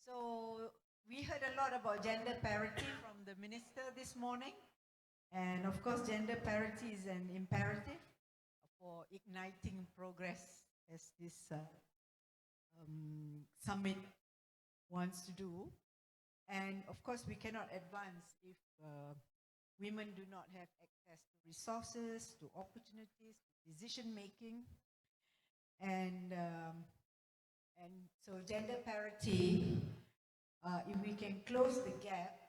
So we heard a lot about gender parity from the minister this morning. And of course, gender parity is an imperative for igniting progress as this summit wants to do. And of course, we cannot advance if women do not have access to resources, to opportunities, to decision making. And so gender parity, if we can close the gap,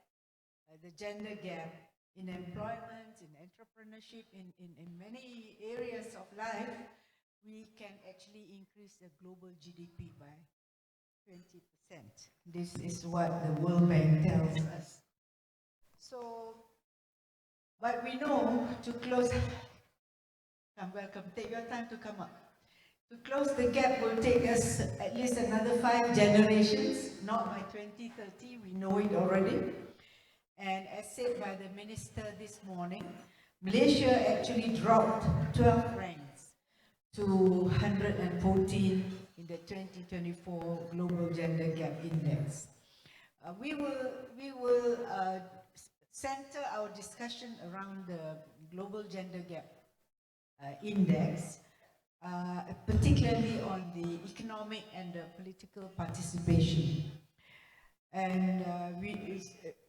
the gender gap in employment, in entrepreneurship, in many areas of life, we can actually increase the global GDP by 20%. This is what the World Bank tells us. So, but we know to close, welcome, take your time to come up. To close the gap will take us at least another 5 generations, not by 2030, we know it already. And as said by the minister this morning, Malaysia actually dropped 12 ranks to 114 in the 2024 Global Gender Gap Index. We will center our discussion around the Global Gender Gap Index, particularly on the economic and the political participation. And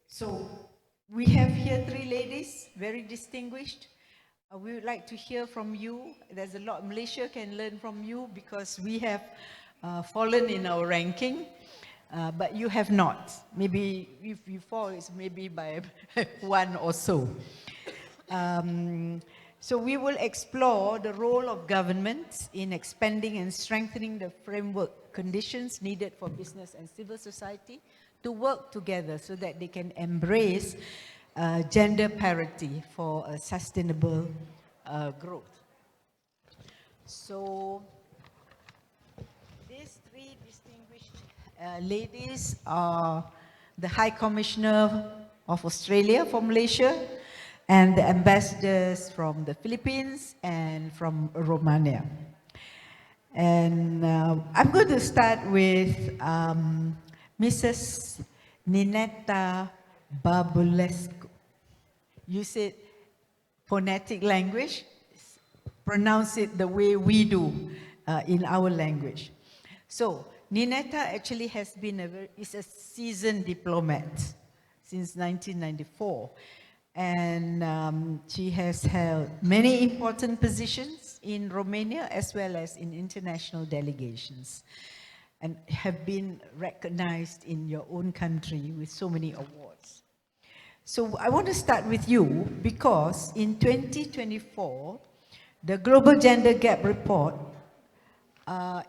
so we have here 3 ladies, very distinguished. We would like to hear from you. There's a lot Malaysia can learn from you because we have fallen in our ranking, but you have not. Maybe if you fall, it's maybe by 1 or so. So we will explore the role of governments in expanding and strengthening the framework conditions needed for business and civil society to work together so that they can embrace gender parity for a sustainable growth. So these 3 distinguished ladies are the High Commissioner of Australia for Malaysia, and the ambassadors from the Philippines and from Romania. And I'm going to start with Mrs. Nineta Bărbulescu. You said phonetic language, pronounce it the way we do in our language. So Nineta actually has been is a seasoned diplomat since 1994. And she has held many important positions in Romania as well as in international delegations, and have been recognized in your own country with so many awards. So I want to start with you because in 2024, the Global Gender Gap Report,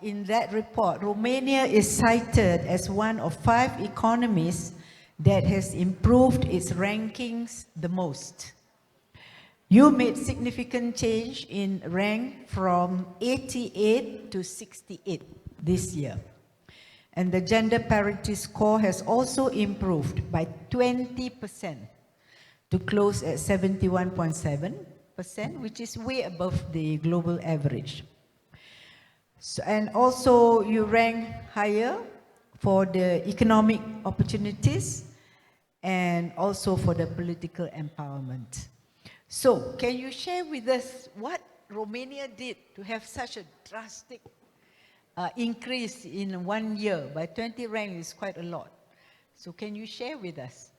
in that report, Romania is cited as one of 5 economies that has improved its rankings the most. You made significant change in rank from 88 to 68 this year. And the gender parity score has also improved by 20% to close at 71.7%, which is way above the global average. So, and also you rank higher for the economic opportunities and also for the political empowerment. So, can you share with us what Romania did to have such a drastic increase in 1 year? By 20 ranks is quite a lot. So, can you share with us?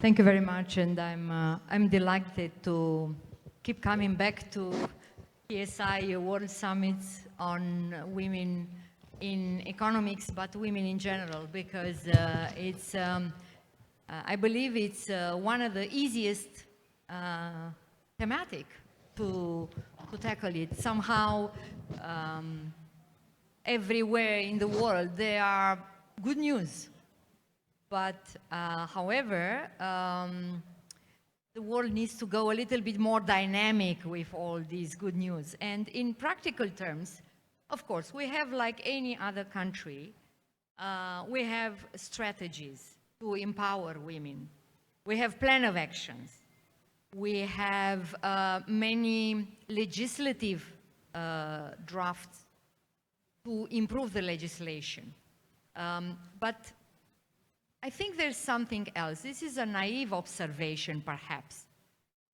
Thank you very much, and I'm delighted to keep coming back to PSI World Summits on women in economics, but women in general, because it's, I believe it's one of the easiest thematic to tackle it. Somehow, everywhere in the world, there are good news. But however, the world needs to go a little bit more dynamic with all these good news. And in practical terms, of course, we have, like any other country, we have strategies to empower women. We have plan of actions. We have many legislative drafts to improve the legislation. But I think there's something else. This is a naive observation, perhaps.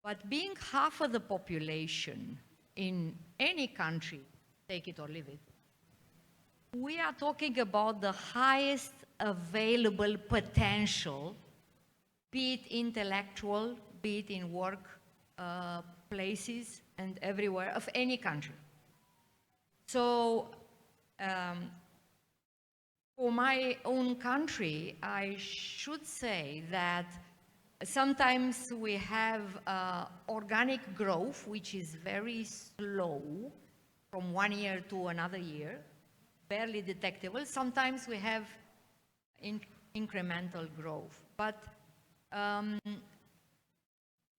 But being half of the population in any country, take it or leave it, we are talking about the highest available potential, be it intellectual, be it in work places and everywhere, of any country. So, for my own country, I should say that sometimes we have organic growth, which is very slow from one year to another year, barely detectable. Sometimes we have incremental growth. But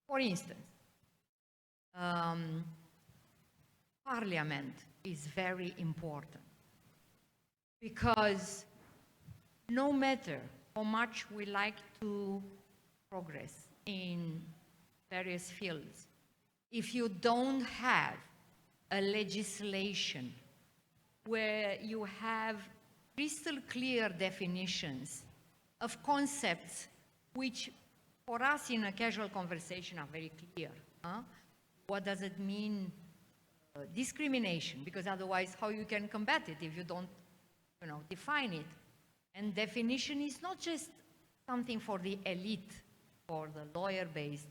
for instance, parliament is very important because no matter how much we like to progress in various fields, if you don't have a legislation where you have crystal clear definitions of concepts which for us in a casual conversation are very clear. What does it mean, discrimination? Because otherwise how you can combat it if you don't define it? And definition is not just something for the elite, for the lawyer-based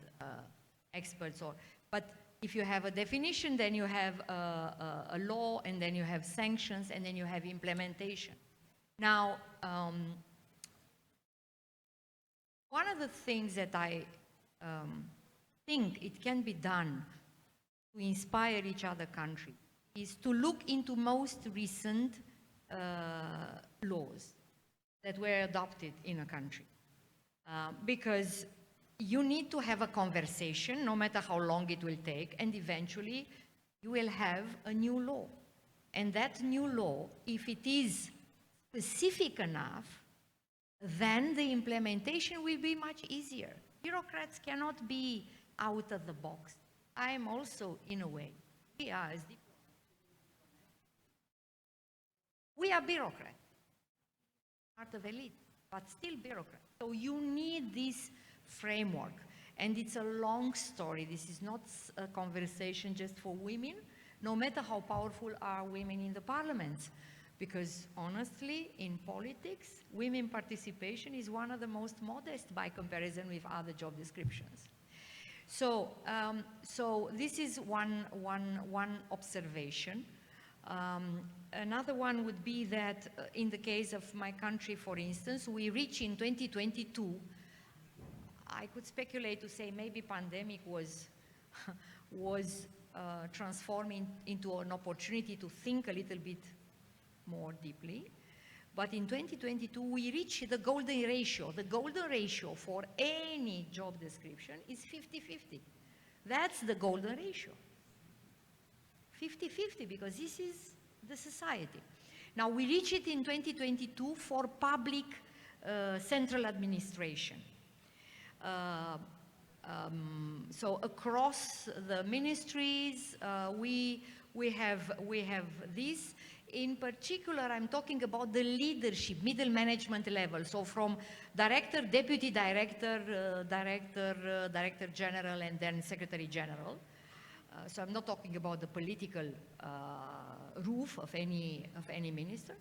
experts, but if you have a definition, then you have a law, and then you have sanctions, and then you have implementation. Now, one of the things that I think it can be done to inspire each other country is to look into most recent laws that were adopted in a country. Because you need to have a conversation, no matter how long it will take, and eventually you will have a new law. And that new law, if it is specific enough, then the implementation will be much easier. Bureaucrats cannot be out of the box. I am also, in a way, we are bureaucrats, part of elite, but still bureaucrats. So you need this framework, and it's a long story. This is not a conversation just for women, no matter how powerful are women in the parliaments, because honestly, in politics, women participation is one of the most modest by comparison with other job descriptions. So, so this is one observation. Another one would be that in the case of my country, for instance, we reach in 2022, I could speculate to say maybe pandemic was transforming into an opportunity to think a little bit more deeply. But in 2022, we reached the golden ratio. The golden ratio for any job description is 50-50. That's the golden ratio. 50-50, because this is the society. Now, we reach it in 2022 for public central administration. So across the ministries, we have this. In particular, I'm talking about the leadership, middle management level. So from director, deputy director, director general, and then secretary general. So I'm not talking about the political roof of any minister,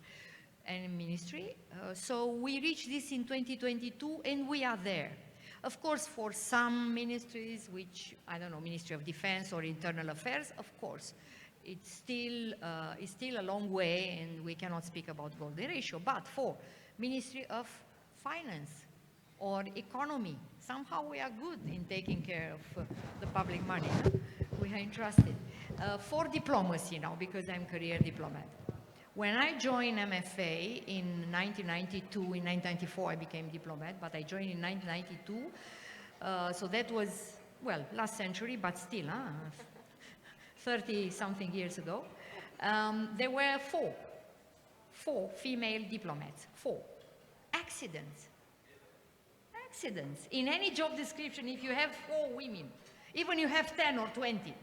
any ministry. So we reached this in 2022, and we are there. Of course, for some ministries, which, I don't know, Ministry of Defense or Internal Affairs, of course, it's still a long way, and we cannot speak about golden ratio. But for Ministry of Finance or Economy, somehow we are good in taking care of the public money. We are entrusted. For diplomacy now, because I'm career diplomat. When I joined MFA in 1992, in 1994 I became diplomat, but I joined in 1992. So that was, well, last century, but still, 30-something years ago. There were four female diplomats, 4. Accidents. In any job description, if you have 4 women, even you have 10 or 20,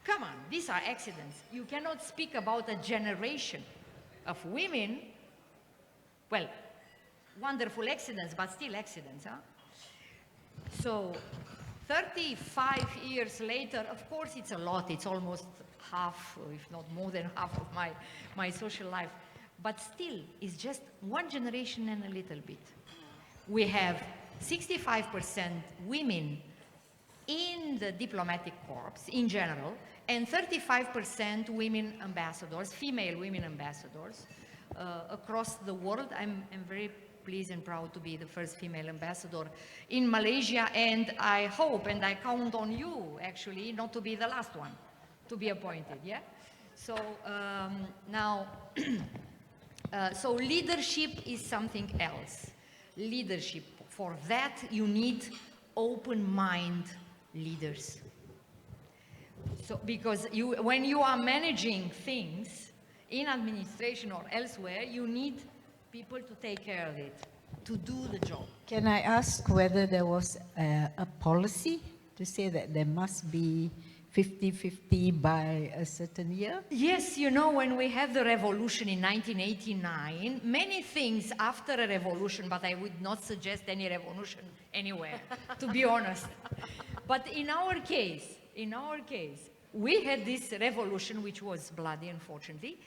come on, these are accidents. You cannot speak about a generation. of women, well, wonderful accidents, but still accidents, huh? So 35 years later, of course it's a lot, it's almost half, if not more than half of my social life, but still it's just one generation and a little bit. We have 65% women in the diplomatic corps in general, and 35% women ambassadors, female women ambassadors across the world. I'm very pleased and proud to be the first female ambassador in Malaysia, and I hope and I count on you actually not to be the last one to be appointed, yeah? So now, so leadership is something else. Leadership, for that you need open mind leaders. So because when you are managing things in administration or elsewhere, you need people to take care of it, to do the job. Can I ask whether there was a policy to say that there must be 50-50 by a certain year? Yes, you know, when we had the revolution in 1989, many things after a revolution, but I would not suggest any revolution anywhere, to be honest. But in our case, we had this revolution, which was bloody, unfortunately,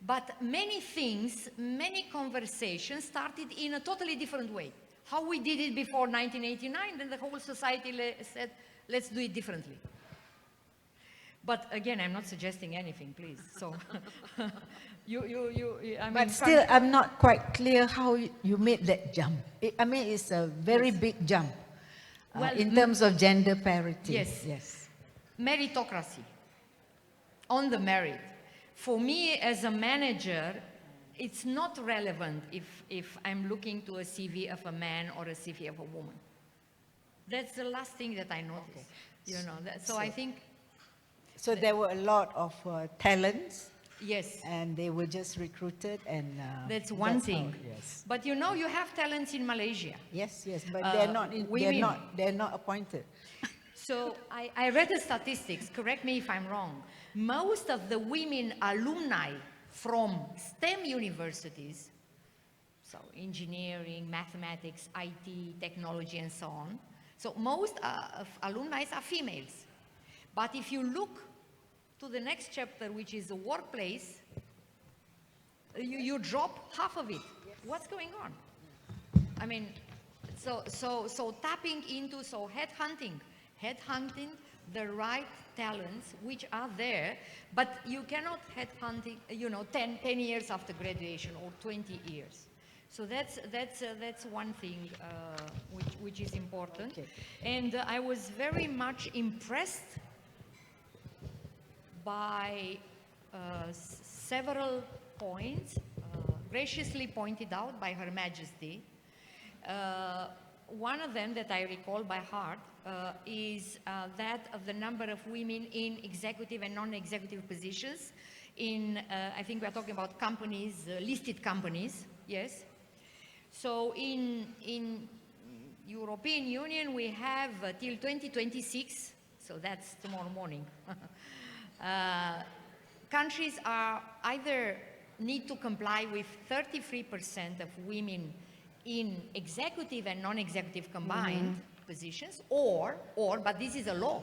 but many things, many conversations started in a totally different way. How we did it before 1989, then the whole society said, let's do it differently. But again, I'm not suggesting anything, please. So, I mean, but still, I'm not quite clear how you made that jump. I mean, it's a very big jump well, in terms of gender parity. Yes. Yes. Meritocracy. On the merit. For me, as a manager, it's not relevant if I'm looking to a CV of a man or a CV of a woman. That's the last thing that I noticed. Okay. You know, so I think. So there were a lot of talents. Yes. And they were just recruited, and that's one thing. Yes. But you know, you have talents in Malaysia. Yes, yes, but they're not appointed. So I read the statistics, correct me if I'm wrong. Most of the women alumni from STEM universities, so engineering, mathematics, IT, technology, and so on. So most of alumni are females. But if you look to the next chapter, which is the workplace, you drop half of it. What's going on? I mean, so tapping into, headhunting the right talents which are there, but you cannot headhunting, 10 years after graduation or 20 years. So that's one thing which is important. Okay. And I was very much impressed by several points graciously pointed out by Her Majesty. One of them that I recall by heart is that of the number of women in executive and non-executive positions in, I think we are talking about companies, listed companies, yes. So in European Union we have till 2026, so that's tomorrow morning. Countries are either need to comply with 33% of women in executive and non-executive combined positions, or, but this is a law.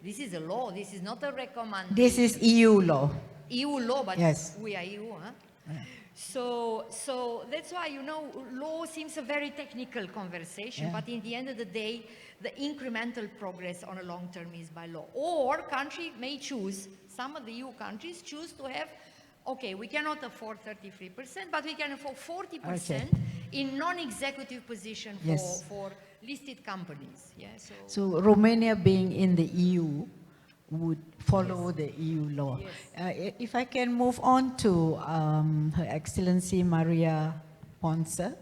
This is a law. This is not a recommendation. This is EU law. EU law, but yes. We are EU, huh? Yeah. So that's why, law seems a very technical conversation, yeah. But in the end of the day, the incremental progress on a long term is by law. Or country may choose, some of the EU countries choose to have, okay, we cannot afford 33%, but we can afford 40% in non-executive position for, yes. For listed companies. Yeah, so Romania being in the EU would follow, yes. The EU law. Yes. If I can move on to Her Excellency Maria Ponce,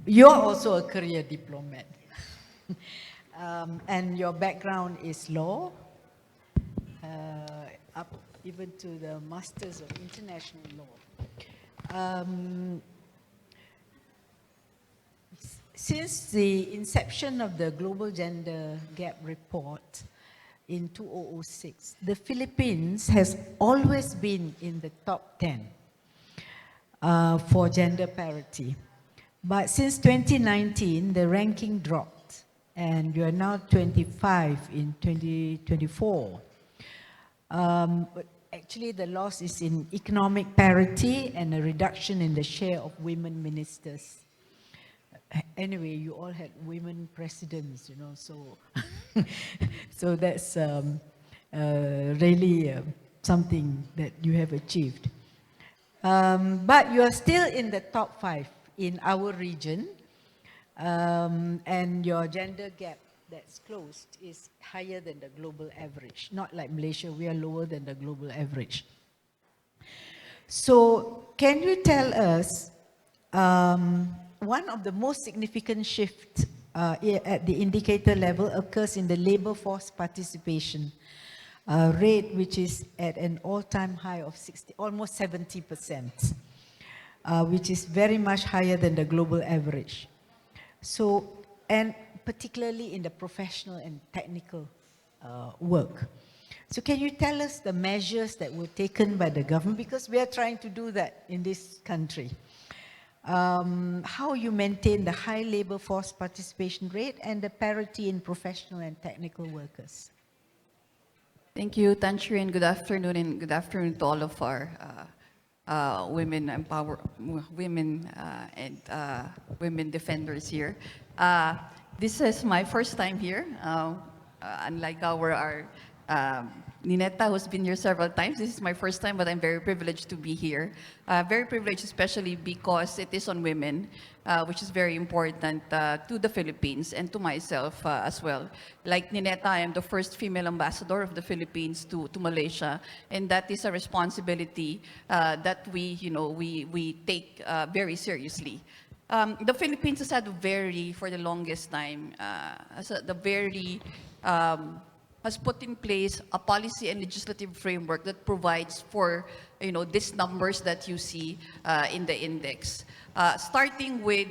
you're also a career diplomat. And your background is law, up even to the Masters of International Law. Since the inception of the Global Gender Gap Report in 2006, the Philippines has always been in the top 10 for gender parity. But since 2019, the ranking dropped, and you are now 25 in 2024. But actually, the loss is in economic parity and a reduction in the share of women ministers. Anyway, you all had women presidents, you know, so so that's really something that you have achieved. But you are still in the top 5 in our region, and your gender gap that's closed is higher than the global average. Not like Malaysia, we are lower than the global average. So can you tell us one of the most significant shifts at the indicator level occurs in the labor force participation rate, which is at an all-time high of almost 70%, which is very much higher than the global average. So, and particularly in the professional and technical work. So can you tell us the measures that were taken by the government? Because we are trying to do that in this country. How you maintain the high labor force participation rate and the parity in professional and technical workers? Thank you, Tan Sri, and good afternoon to all of our women women defenders here. This is my first time here. Unlike our Nineta, who's been here several times, this is my first time, but I'm very privileged to be here. Very privileged, especially because it is on women, which is very important to the Philippines and to myself as well. Like Nineta, I am the first female ambassador of the Philippines to Malaysia, and that is a responsibility that we take very seriously. The Philippines has had for the longest time, has put in place a policy and legislative framework that provides for these numbers that you see in the index. Starting with,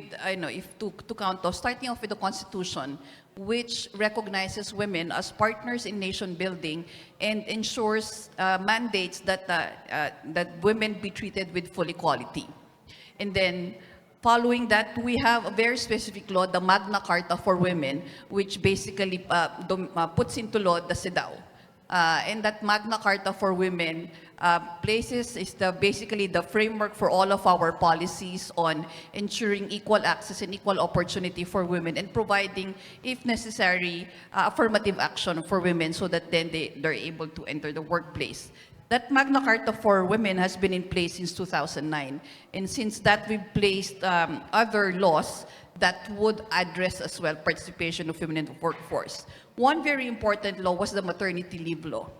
to count off, starting off with the Constitution, which recognizes women as partners in nation building and ensures mandates that women be treated with full equality. And then following that, we have a very specific law, the Magna Carta for Women, which basically puts into law the CEDAW. And that Magna Carta for Women basically the framework for all of our policies on ensuring equal access and equal opportunity for women and providing, if necessary, affirmative action for women so that then they're able to enter the workplace. That Magna Carta for Women has been in place since 2009. And since that, we've placed other laws that would address as well participation of women in the workforce. One very important law was the maternity leave law,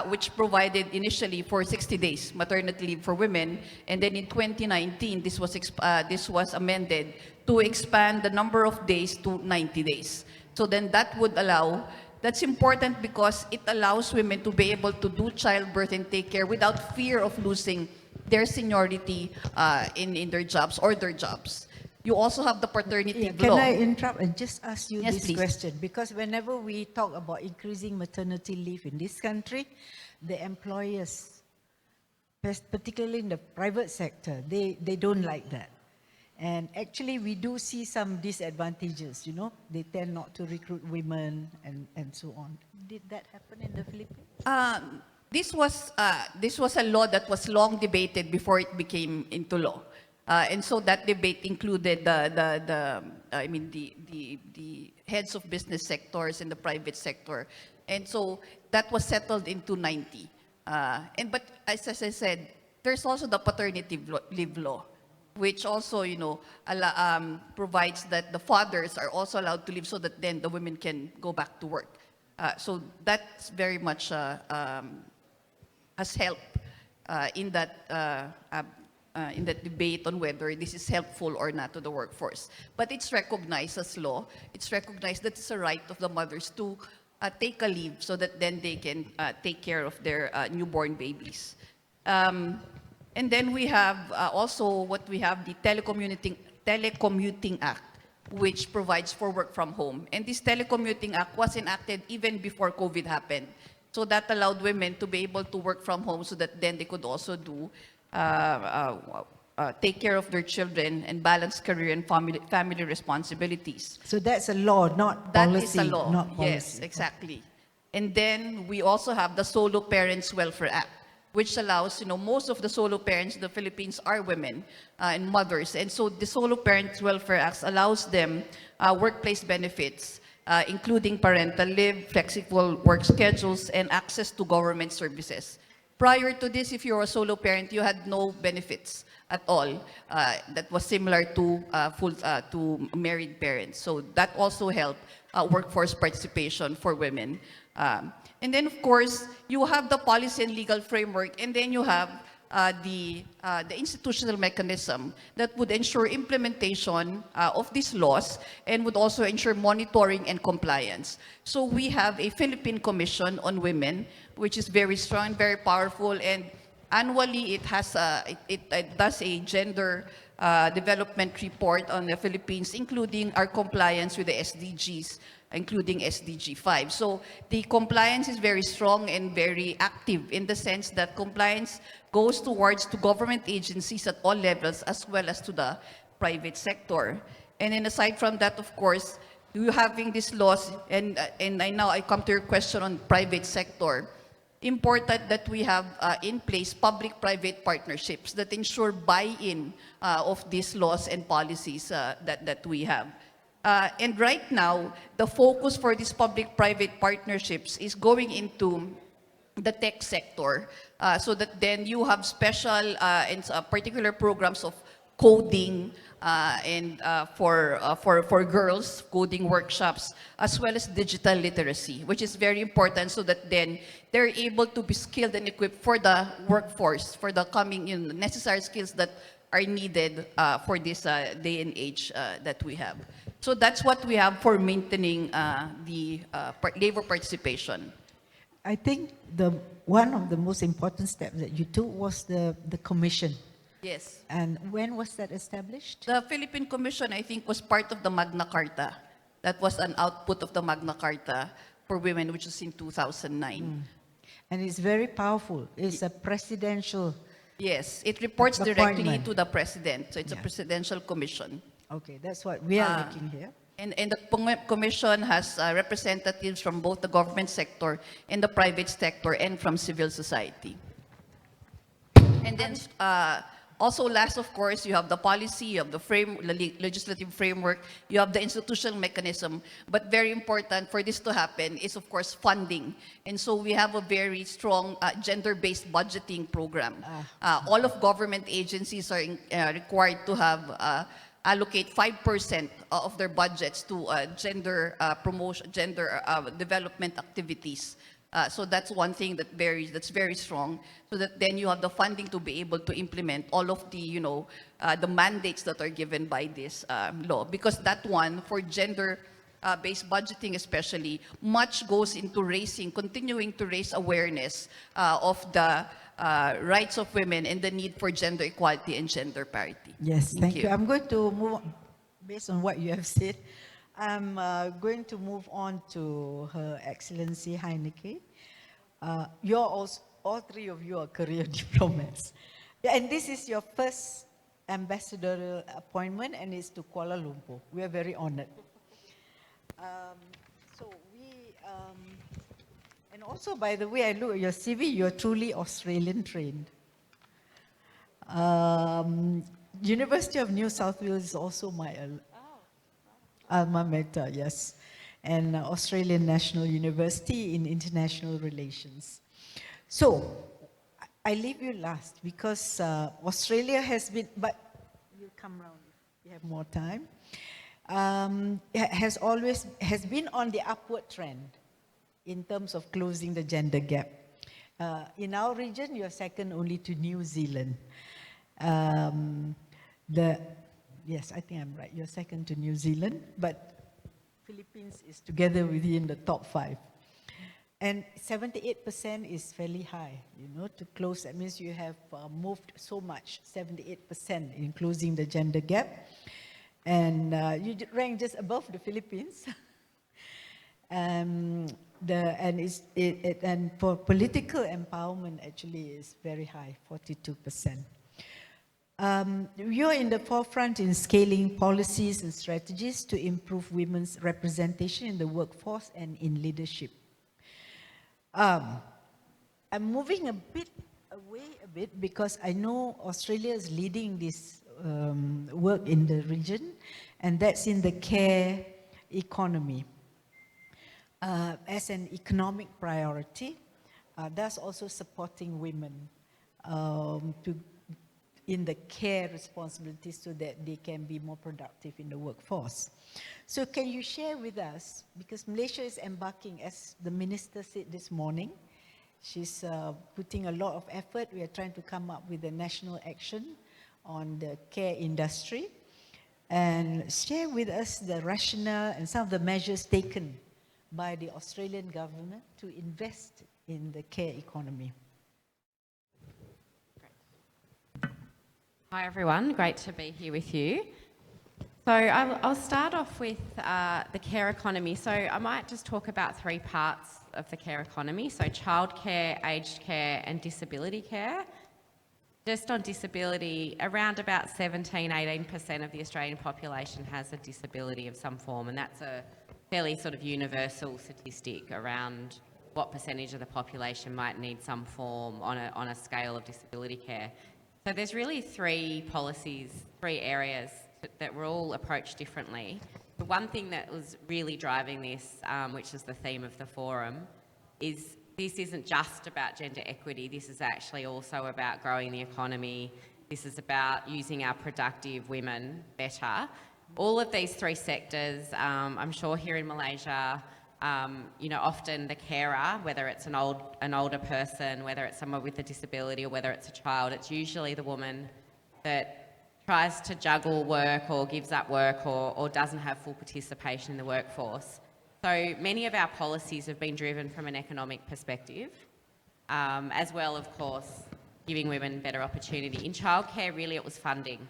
which provided initially for 60 days maternity leave for women. And then in 2019, this was amended to expand the number of days to 90 days. So then that would allow. That's important because it allows women to be able to do childbirth and take care without fear of losing their seniority in their jobs or their jobs. You also have the paternity law. Can I interrupt and just ask you this please. question? Because whenever we talk about increasing maternity leave in this country, the employers, particularly in the private sector, they don't like that. And actually, we do see some disadvantages, They tend not to recruit women and so on. Did that happen in the Philippines? This was a law that was long debated before it became into law. And so that debate included the heads of business sectors in the private sector. And so that was settled into 90. But as I said, there's also the paternity leave law, which also, provides that the fathers are also allowed to leave so that then the women can go back to work. So that's very much has helped in that debate on whether this is helpful or not to the workforce. But it's recognized as law. It's recognized that it's a right of the mothers to take a leave so that then they can take care of their newborn babies. And then we have the Telecommuting Act, which provides for work from home. And this Telecommuting Act was enacted even before COVID happened. So that allowed women to be able to work from home so that then they could also do take care of their children and balance career and family responsibilities. So that's a law, not That policy. is a law. Not policy. Yes, exactly. And then we also have the Solo Parents Welfare Act, which allows, most of the solo parents in the Philippines are women and mothers. And so the Solo Parents Welfare Act allows them workplace benefits, including parental leave, flexible work schedules, and access to government services. Prior to this, if you were a solo parent, you had no benefits at all. That was similar to to married parents. So that also helped workforce participation for women. And then, of course, you have the policy and legal framework, and then you have the institutional mechanism that would ensure implementation of these laws and would also ensure monitoring and compliance. So we have a Philippine Commission on Women, which is very strong, very powerful, and annually it has it does a gender development report on the Philippines, including our compliance with the SDGs, including SDG 5. So the compliance is very strong and very active in the sense that compliance goes towards to government agencies at all levels as well as to the private sector. And then aside from that, of course, you having these laws, and now I come to your question on private sector. Important that we have in place public-private partnerships that ensure buy-in of these laws and policies that we have. And right now, the focus for these public-private partnerships is going into the tech sector, so that then you have special and particular programs of coding and for girls, coding workshops, as well as digital literacy, which is very important so that then they're able to be skilled and equipped for the workforce, for the coming necessary skills that are needed for this day and age that we have. So that's what we have for maintaining the labor participation. I think one of the most important steps that you took was the commission. Yes. And when was that established? The Philippine Commission, I think, was part of the Magna Carta. That was an output of the Magna Carta for women, which was in 2009. And it's very powerful. It's a presidential. Yes, it reports directly appointment. to the president. So it's a Yeah. presidential commission. Okay, that's what we are looking here. And the commission has representatives from both the government sector and the private sector and from civil society. And then also last, of course, you have the policy, you have the legislative framework, you have the institutional mechanism. But very important for this to happen is, of course, funding. And so we have a very strong gender-based budgeting program. All of government agencies are required to have allocate 5% of their budgets to gender promotion, gender development activities. So that's one thing that's very strong. So that then you have the funding to be able to implement all of the the mandates that are given by this law. Because that one for gender-based budgeting especially, much goes into continuing to raise awareness of the rights of women and the need for gender equality and gender parity. Yes, thank you. I'm going to move on, based on what you have said. I'm going to move on to Her Excellency Heinecke. All three of you are career diplomats. Yeah, and this is your first ambassadorial appointment, and it's to Kuala Lumpur. We are very honored. And also, by the way, I look at your CV, you're truly Australian trained. University of New South Wales is also my alma mater, yes. And Australian National University in International Relations. So, I leave you last because Australia has been, but you'll come round if you have more time, has been on the upward trend in terms of closing the gender gap. In our region, you're second only to New Zealand. Yes, I think I'm right. You're second to New Zealand, but Philippines is together within the top 5. And 78% is fairly high, to close. That means you have moved so much, 78% in closing the gender gap. And you rank just above the Philippines. And for political empowerment, actually, is very high, 42%. You're in the forefront in scaling policies and strategies to improve women's representation in the workforce and in leadership. I'm moving a bit away because I know Australia is leading this work in the region, and that's in the care economy. As an economic priority, that's also supporting women in the care responsibilities so that they can be more productive in the workforce. So can you share with us, because Malaysia is embarking, as the minister said this morning, she's putting a lot of effort. We are trying to come up with a national action on the care industry, and share with us the rationale and some of the measures taken by the Australian government to invest in the care economy. Hi everyone, great to be here with you. So I'll start off with the care economy. So I might just talk about three parts of the care economy. So childcare, aged care and disability care. Just on disability, around about 17–18% of the Australian population has a disability of some form, and that's a fairly sort of universal statistic around what percentage of the population might need some form on a scale of disability care. So there's really three policies, three areas that were all approached differently. The one thing that was really driving this, which is the theme of the forum, is this isn't just about gender equity. This is actually also about growing the economy. This is about using our productive women better. All of these three sectors, I'm sure here in Malaysia, you know, often the carer, whether it's an older person, whether it's someone with a disability or whether it's a child, it's usually the woman that tries to juggle work or gives up work or doesn't have full participation in the workforce. So many of our policies have been driven from an economic perspective, as well, of course, giving women better opportunity. In childcare, really it was funding.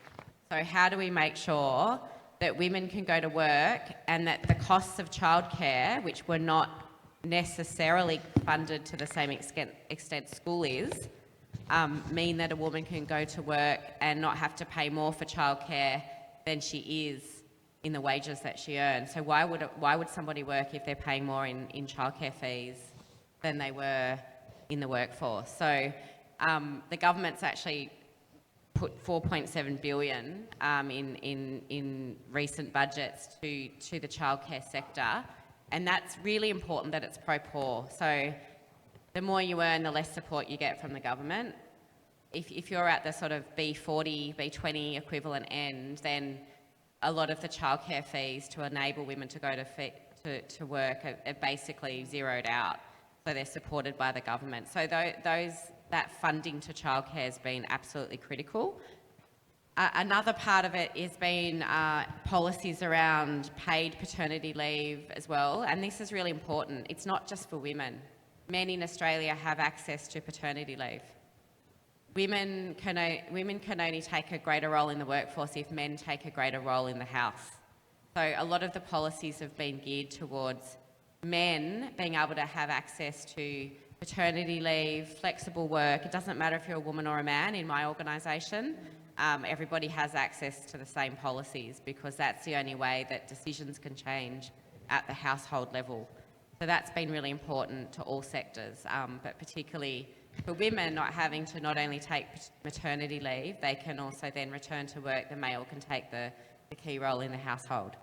So how do we make sure that women can go to work and that the costs of childcare, which were not necessarily funded to the same extent school is, mean that a woman can go to work and not have to pay more for childcare than she is in the wages that she earns. So why would somebody work if they're paying more in childcare fees than they were in the workforce? So the government's actually put 4.7 billion in recent budgets to the childcare sector, and that's really important that it's pro-poor. So the more you earn, the less support you get from the government. If you're at the sort of B40, B20 equivalent end, then a lot of the childcare fees to enable women to go to work are basically zeroed out. So they're supported by the government. So that funding to childcare has been absolutely critical. Another part of it has been policies around paid paternity leave as well, and this is really important. It's not just for women. Men in Australia have access to paternity leave. Women can only take a greater role in the workforce if men take a greater role in the house. So a lot of the policies have been geared towards men being able to have access to paternity leave, flexible work. It doesn't matter if you're a woman or a man in my organisation. Everybody has access to the same policies because that's the only way that decisions can change at the household level. So that's been really important to all sectors, but particularly for women not having to not only take maternity leave, they can also then return to work. The male can take the key role in the household.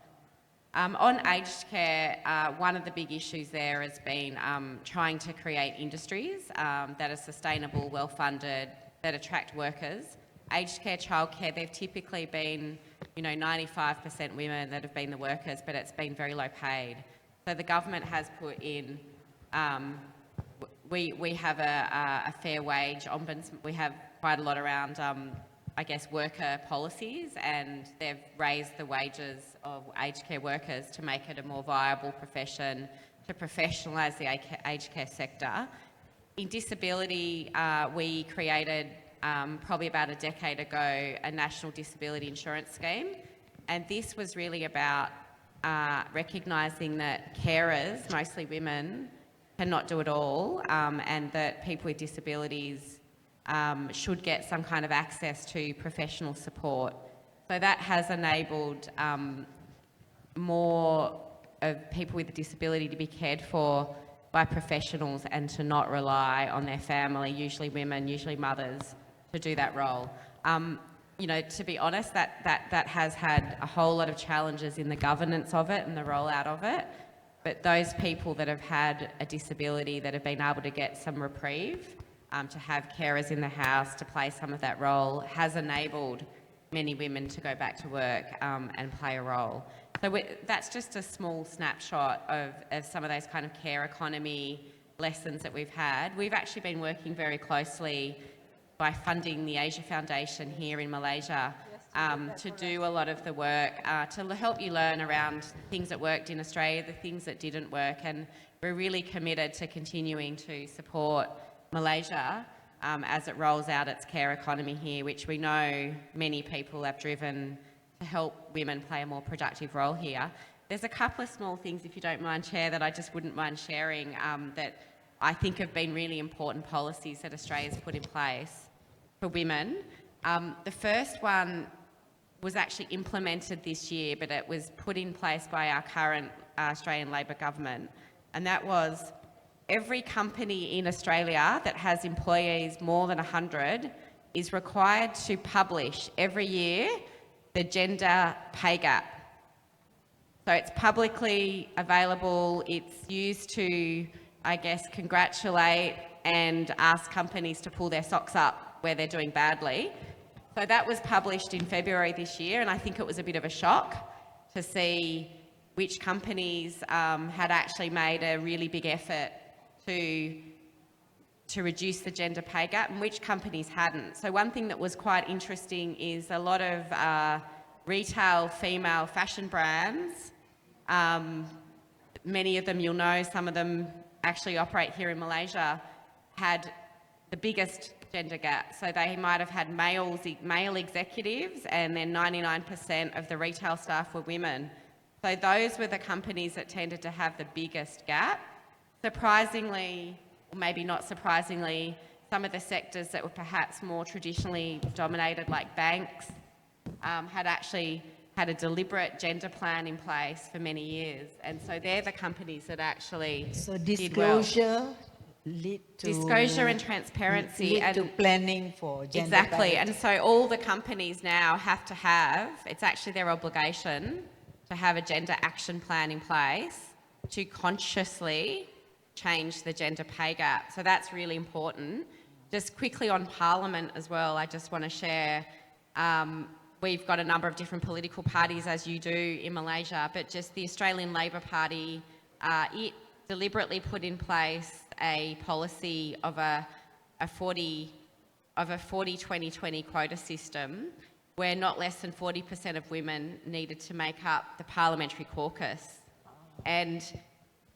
On aged care, one of the big issues there has been trying to create industries that are sustainable, well-funded, that attract workers. Aged care, childcare, they've typically been, 95% women that have been the workers, but it's been very low paid. So the government has put in, we have a fair wage ombudsman. We have quite a lot around, worker policies, and they've raised the wages of aged care workers to make it a more viable profession, to professionalise the aged care sector. In disability, we created probably about a decade ago a national disability insurance scheme, and this was really about recognising that carers, mostly women, cannot do it all, and that people with disabilities should get some kind of access to professional support. So that has enabled more of people with a disability to be cared for by professionals and to not rely on their family, usually women, usually mothers, to do that role. You know, to be honest, that has had a whole lot of challenges in the governance of it and the rollout of it. But those people that have had a disability that have been able to get some reprieve, to have carers in the house to play some of that role, has enabled many women to go back to work and play a role. So that's just a small snapshot of some of those kind of care economy lessons that we've had. We've actually been working very closely by funding the Asia Foundation here in Malaysia to do a lot of the work, to help you learn around things that worked in Australia, the things that didn't work, and we're really committed to continuing to support Malaysia as it rolls out its care economy here, which we know many people have driven to help women play a more productive role here. There's a couple of small things, if you don't mind, Chair, that I just wouldn't mind sharing that I think have been really important policies that Australia's put in place for women. The first one was actually implemented this year, but it was put in place by our current Australian Labor government, and that was every company in Australia that has employees more than 100 is required to publish every year the gender pay gap. So it's publicly available. It's used to, I guess, congratulate and ask companies to pull their socks up where they're doing badly. So that was published in February this year, and I think it was a bit of a shock to see which companies had actually made a really big effort to reduce the gender pay gap and which companies hadn't. So one thing that was quite interesting is a lot of retail female fashion brands, many of them you'll know, some of them actually operate here in Malaysia, had the biggest gender gap. So they might have had male executives, and then 99% of the retail staff were women. So those were the companies that tended to have the biggest gap. Surprisingly, or maybe not surprisingly, some of the sectors that were perhaps more traditionally dominated, like banks, had actually had a deliberate gender plan in place for many years. And so they're the companies that actually did well. Disclosure and transparency lead to planning for gender exactly. parity. And so all the companies now have to have, it's actually their obligation to have a gender action plan in place to consciously change the gender pay gap. So that's really important. Just quickly on Parliament as well, I just want to share, we've got a number of different political parties, as you do in Malaysia, but just the Australian Labor Party, it deliberately put in place a policy of a 40-20-20 quota system where not less than 40% of women needed to make up the parliamentary caucus. And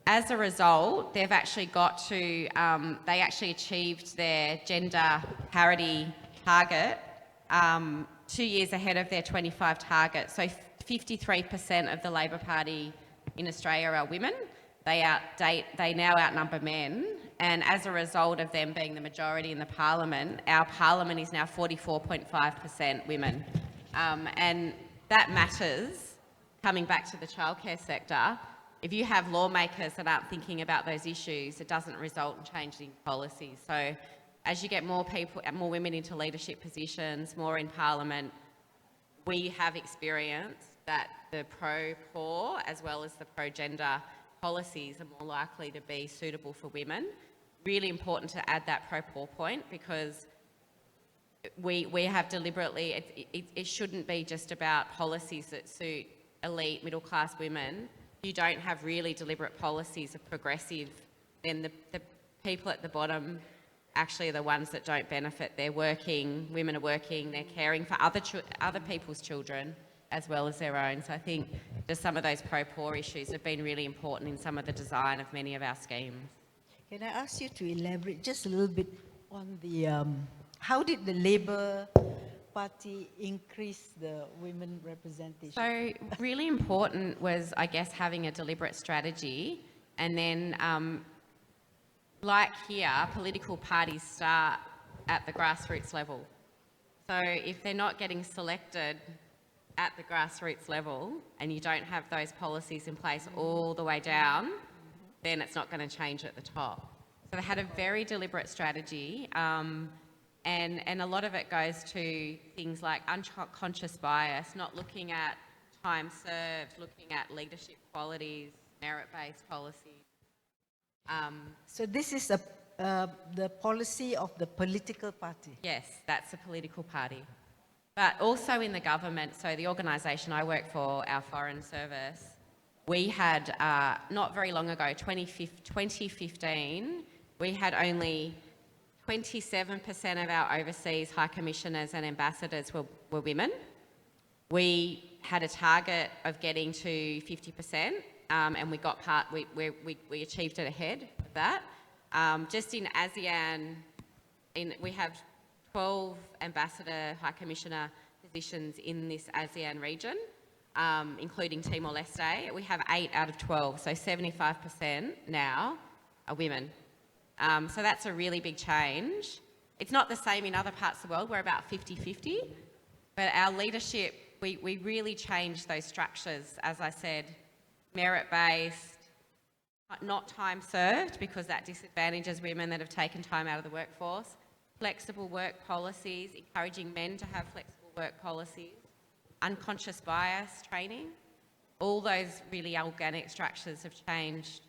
as a result, they've actually got to, they actually achieved their gender parity target 2 years ahead of their 25 target. So 53% of the Labor Party in Australia are women. They now outnumber men. And as a result of them being the majority in the parliament, our parliament is now 44.5% women. And that matters, coming back to the childcare sector. If you have lawmakers that aren't thinking about those issues, it doesn't result in changing policies. So as you get more people, more women into leadership positions, more in parliament, we have experienced that the pro-poor as well as the pro-gender policies are more likely to be suitable for women. Really important to add that pro-poor point, because we have deliberately, it shouldn't be just about policies that suit elite middle-class women. You don't have really deliberate policies of progressive, then the people at the bottom actually are the ones that don't benefit. They're working, women are working, they're caring for other people's children as well as their own. So I think just some of those pro-poor issues have been really important in some of the design of many of our schemes. Can I ask you to elaborate just a little bit on the, how did the Labour Party increase the women representation? So really important was, I guess, having a deliberate strategy, and then like here, political parties start at the grassroots level. So if they're not getting selected at the grassroots level and you don't have those policies in place all the way down, then it's not going to change at the top. So they had a very deliberate strategy, and a lot of it goes to things like unconscious bias, not looking at time served, looking at leadership qualities, merit-based policies. So this is the policy of the political party. Yes, that's a political party. But also in the government, so the organisation I work for, our Foreign Service, we had, not very long ago, 2015, we had only 27% of our overseas high commissioners and ambassadors were women. We had a target of getting to 50%, and we achieved it ahead of that. Just in ASEAN, we have 12 ambassador, high commissioner positions in this ASEAN region, including Timor-Leste. We have 8 out of 12, so 75% now are women. So that's a really big change. It's not the same in other parts of the world. We're about 50-50, but our leadership, we really changed those structures, as I said, merit-based, not time served, because that disadvantages women that have taken time out of the workforce, flexible work policies, encouraging men to have flexible work policies, unconscious bias training. All those really organic structures have changed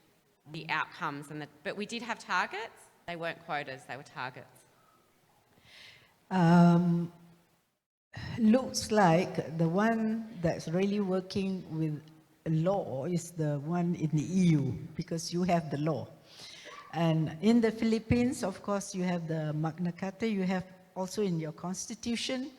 the outcomes. But we did have targets. They weren't quotas, they were targets. Looks like the one that's really working with law is the one in the EU, because you have the law. And in the Philippines, of course, you have the Magna Carta, you have also in your constitution,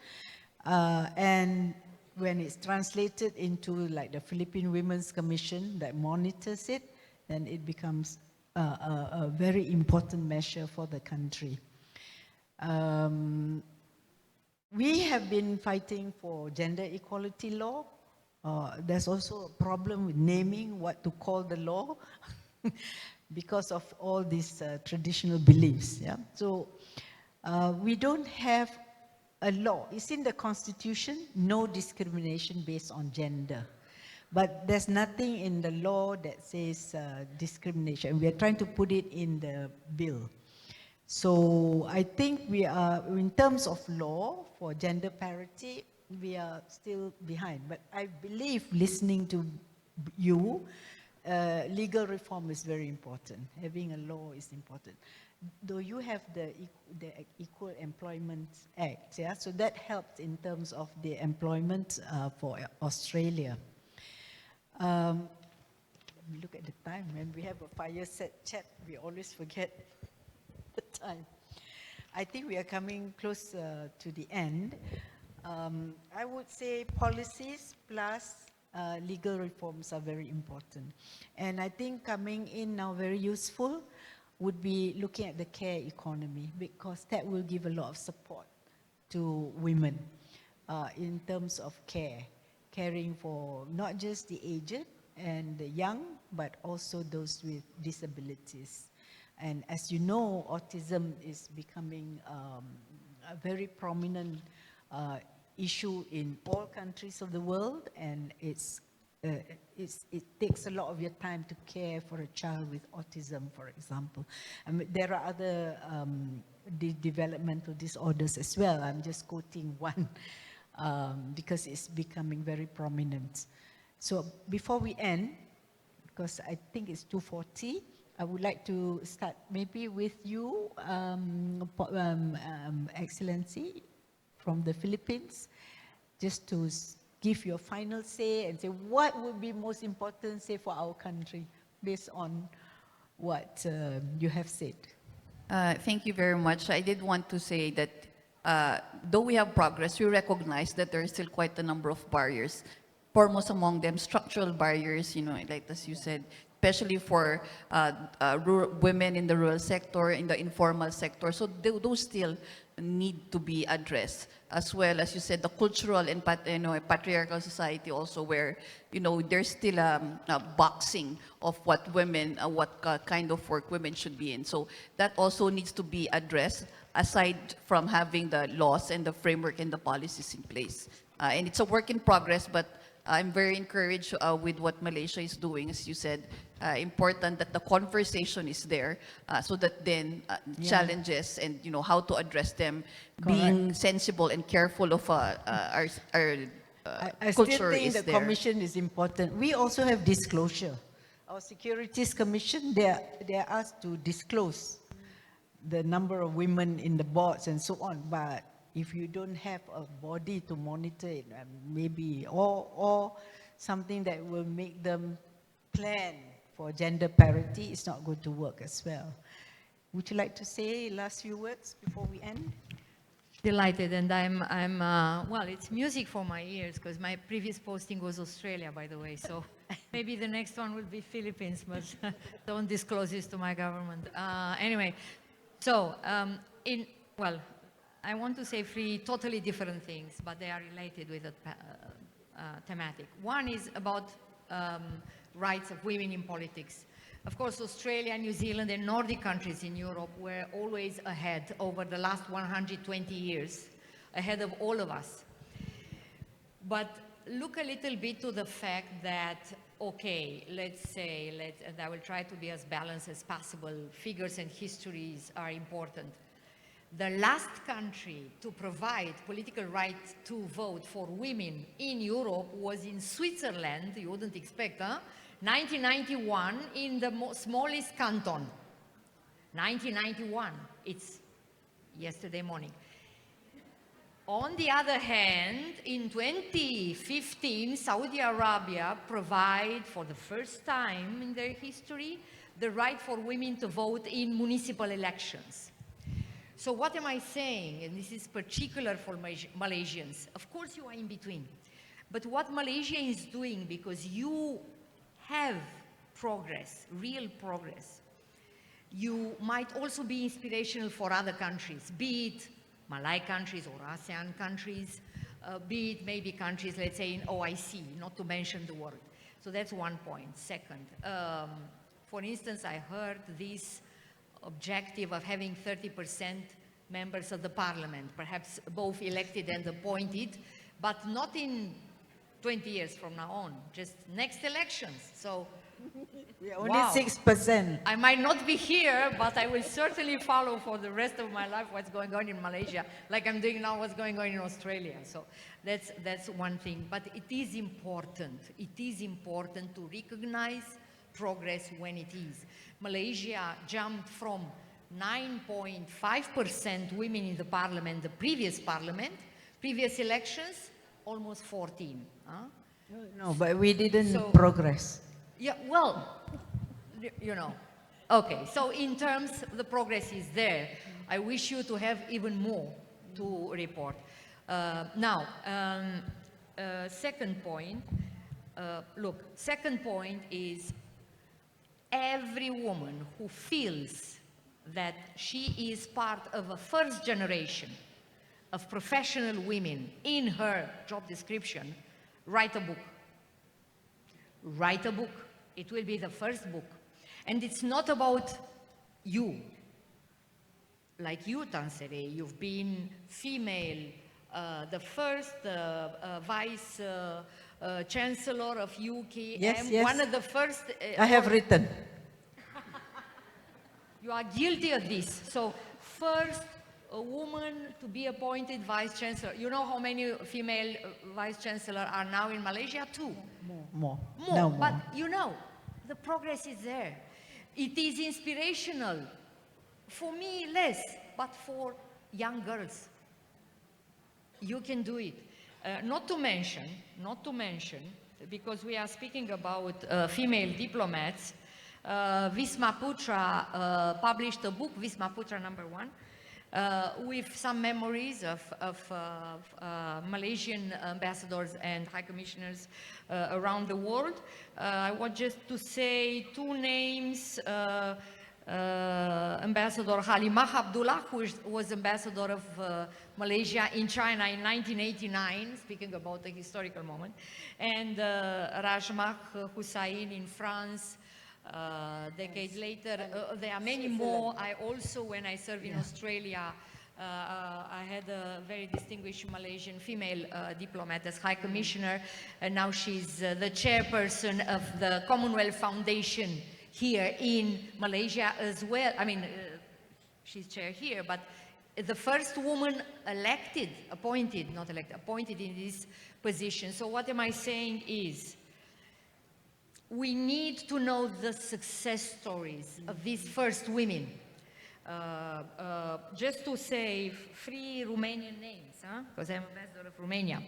and when it's translated into like the Philippine Women's Commission that monitors it, then it becomes a very important measure for the country. We have been fighting for gender equality law. There's also a problem with naming what to call the law because of all these traditional beliefs. Yeah? So we don't have a law. It's in the Constitution, no discrimination based on gender. But there's nothing in the law that says discrimination. We are trying to put it in the bill. So I think we are, in terms of law for gender parity, we are still behind. But I believe, listening to you, legal reform is very important. Having a law is important. Though you have the Equal Employment Act, yeah? So that helps in terms of the employment for Australia. Look at the time. When we have a fireside chat, we always forget the time. I think we are coming close to the end. I would say policies plus legal reforms are very important. And I think coming in now very useful would be looking at the care economy, because that will give a lot of support to women in terms of care, caring for not just the aged and the young, but also those with disabilities. And as you know, autism is becoming a very prominent issue in all countries of the world, and it takes a lot of your time to care for a child with autism, for example. There are other developmental disorders as well. I'm just quoting one because it's becoming very prominent. So before we end, because I think it's 2:40, I would like to start maybe with you, Excellency, from the Philippines, just to give your final say and say what would be most important, say, for our country based on what you have said. Thank you very much. I did want to say that though we have progress, we recognize that there is still quite a number of barriers. Foremost among them, structural barriers, you know, like as you said, especially for women in the rural sector, in the informal sector. So those still need to be addressed, as well as you said, the cultural and patriarchal society also, where there's still a boxing of what women, what kind of work women should be in. So that also needs to be addressed aside from having the laws and the framework and the policies in place. And it's a work in progress, but I'm very encouraged with what Malaysia is doing. As you said, important that the conversation is there so that then challenges and how to address them, being sensible and careful of our I still culture think is the there. commission is important. We also have disclosure. Our Securities Commission, they are asked to disclose the number of women in the boards and so on. But if you don't have a body to monitor it, maybe, or something that will make them plan for gender parity, it's not going to work as well. Would you like to say last few words before we end? Delighted, and well, it's music for my ears because my previous posting was Australia, by the way, so maybe the next one will be Philippines, but don't disclose this to my government. Anyway, so, I want to say three totally different things, but they are related with the thematic. One is about rights of women in politics. Of course, Australia, New Zealand, and Nordic countries in Europe were always ahead over the last 120 years, ahead of all of us. But look a little bit to the fact that, okay, and I will try to be as balanced as possible, figures and histories are important. The last country to provide political right to vote for women in Europe was in Switzerland, you wouldn't expect, huh? 1991 in the smallest canton. 1991, it's yesterday morning. On the other hand, in 2015, Saudi Arabia provided for the first time in their history the right for women to vote in municipal elections. So what am I saying? And this is particular for Malaysians. Of course you are in between. But what Malaysia is doing, because you have progress, real progress, you might also be inspirational for other countries, be it Malay countries or ASEAN countries, be it maybe countries, let's say, in OIC, not to mention the word. So that's one point. Second, for instance, I heard this objective of having 30% members of the parliament, perhaps both elected and appointed, but not in 20 years from now on, just next elections. So, we are only 6%. I might not be here, but I will certainly follow for the rest of my life what's going on in Malaysia, like I'm doing now what's going on in Australia. So that's one thing. But it is important. It is important to recognize progress when it is. Malaysia jumped from 9.5% women in the parliament, the previous elections, almost 14. Huh? No, but we didn't progress. Yeah, well, okay, so in terms, the progress is there. I wish you to have even more to report. Now, second point, second point is every woman who feels that she is part of a first generation of professional women in her job description, write a book. Write a book. It will be the first book. And it's not about you. Like you, Seri, you've been female, the first vice chancellor of UK. Yes. One of the first. I have written. You are guilty of this. So first, a woman to be appointed vice chancellor. You know how many female vice chancellors are now in Malaysia? 2. More. But the progress is there. It is inspirational. For me, less, but for young girls. You can do it. Not to mention, because we are speaking about female diplomats, Vismaputra published a book, Vismaputra #1, with some memories of Malaysian ambassadors and high commissioners around the world. I want just to say 2 names. Ambassador Halimah Abdullah, who was ambassador of Malaysia in China in 1989, speaking about a historical moment, and Rajmah Hussain in France, decades later. There are many more. I also, when I served in Australia, I had a very distinguished Malaysian female diplomat as High Commissioner, and now she's the chairperson of the Commonwealth Foundation here in Malaysia as well. I mean, she's chair here, but the first woman elected, appointed, not elected, appointed in this position. So what am I saying is, we need to know the success stories of these first women. Just to say 3 Romanian names, because I'm ambassador of Romania.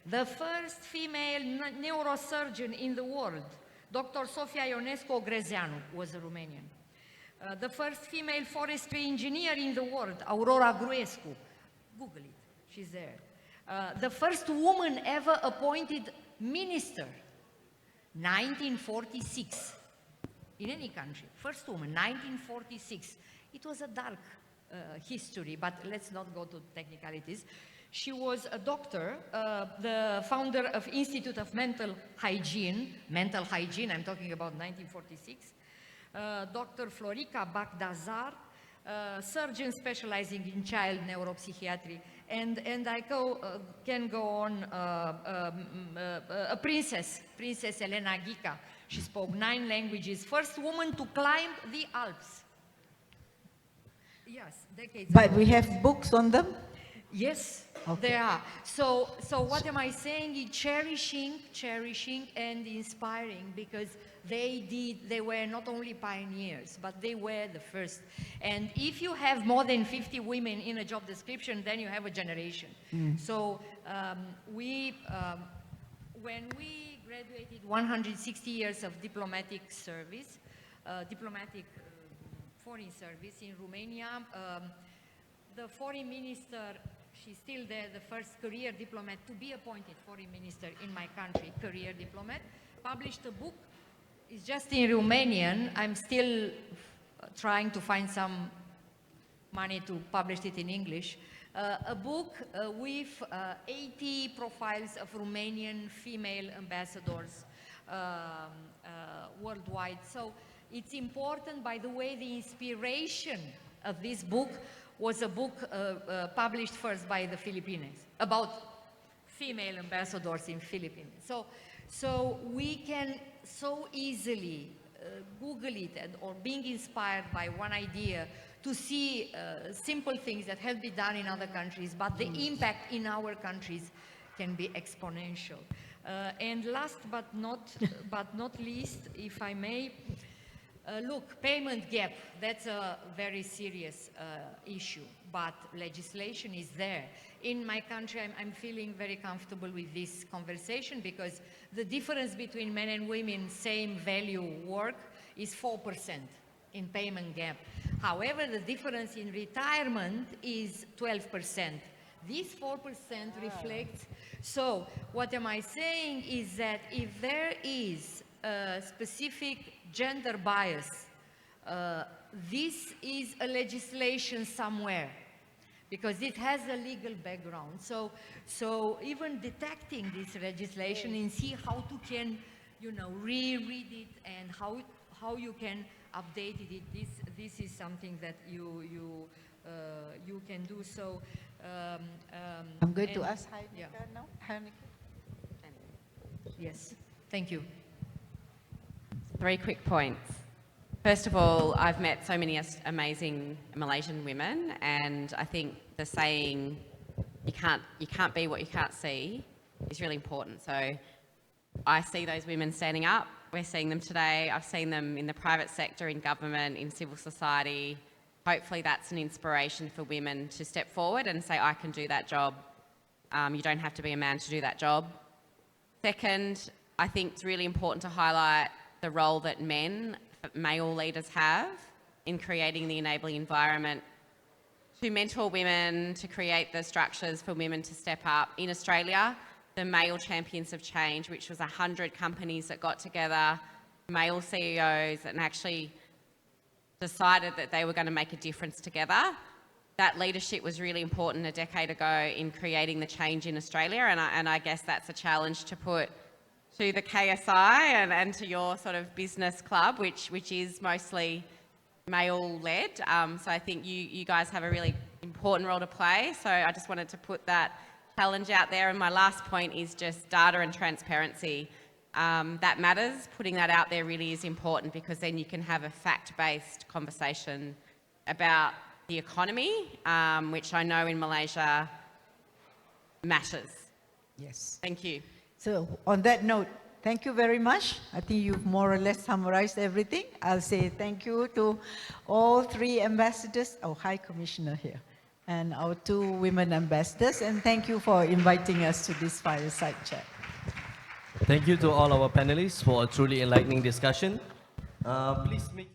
The first female neurosurgeon in the world, Dr. Sofia Ionescu-Ogrezeanu, was a Romanian. The first female forestry engineer in the world, Aurora Gruescu. Google it, she's there. The first woman ever appointed minister, 1946, in any country. First woman, 1946. It was a dark history, but let's not go to technicalities. She was a doctor, the founder of Institute of Mental Hygiene, I'm talking about 1946. Dr. Florica Bagdazar, surgeon specializing in child neuropsychiatry, and I can go on, Princess Elena Ghica. She spoke 9 languages, first woman to climb the Alps. Yes, decades But ago. we have books on them? Yes, Okay. there are. So what am I saying? Is cherishing and inspiring, because they were not only pioneers, but they were the first. And if you have more than 50 women in a job description, then you have a generation. So when we graduated 160 years of diplomatic service, foreign service in Romania, the foreign minister, she's still there, the first career diplomat to be appointed foreign minister in my country, career diplomat, published a book. It's just in Romanian. I'm still trying to find some money to publish it in English. A book with 80 profiles of Romanian female ambassadors worldwide. So it's important, by the way, the inspiration of this book was a book published first by the Filipinos about female ambassadors in Philippines. So we can so easily Google it or being inspired by one idea to see simple things that have been done in other countries, but the impact in our countries can be exponential. And last but not least, if I may, look, payment gap, that's a very serious issue, but legislation is there. In my country, I'm feeling very comfortable with this conversation because the difference between men and women, same value work, is 4% in payment gap. However, the difference in retirement is 12%. This 4% reflects, so what am I saying is that if there is a specific gender bias, this is a legislation somewhere, because it has a legal background. So even detecting this legislation and see how to can, reread it and how you can update it. This is something that you can do. So I'm going to ask Heinecke now. Heinecke. Yes, thank you. 3 quick points. First of all, I've met so many amazing Malaysian women, and I think the saying, you can't be what you can't see, is really important. So I see those women standing up. We're seeing them today. I've seen them in the private sector, in government, in civil society. Hopefully that's an inspiration for women to step forward and say, I can do that job. You don't have to be a man to do that job. Second, I think it's really important to highlight the role that male leaders have in creating the enabling environment to mentor women, to create the structures for women to step up. In Australia, the Male Champions of Change, which was 100 companies that got together, male CEOs, and actually decided that they were going to make a difference together. That leadership was really important a decade ago in creating the change in Australia, and I guess that's a challenge to put to the KSI and to your sort of business club, which is mostly male-led. So I think you guys have a really important role to play. So I just wanted to put that challenge out there. And my last point is just data and transparency. That matters. Putting that out there really is important because then you can have a fact-based conversation about the economy, which I know in Malaysia matters. Yes. Thank you. So on that note, thank you very much. I think you've more or less summarized everything. I'll say thank you to all 3 ambassadors, our High Commissioner here, and our 2 women ambassadors, and thank you for inviting us to this fireside chat. Thank you to all our panelists for a truly enlightening discussion. Please make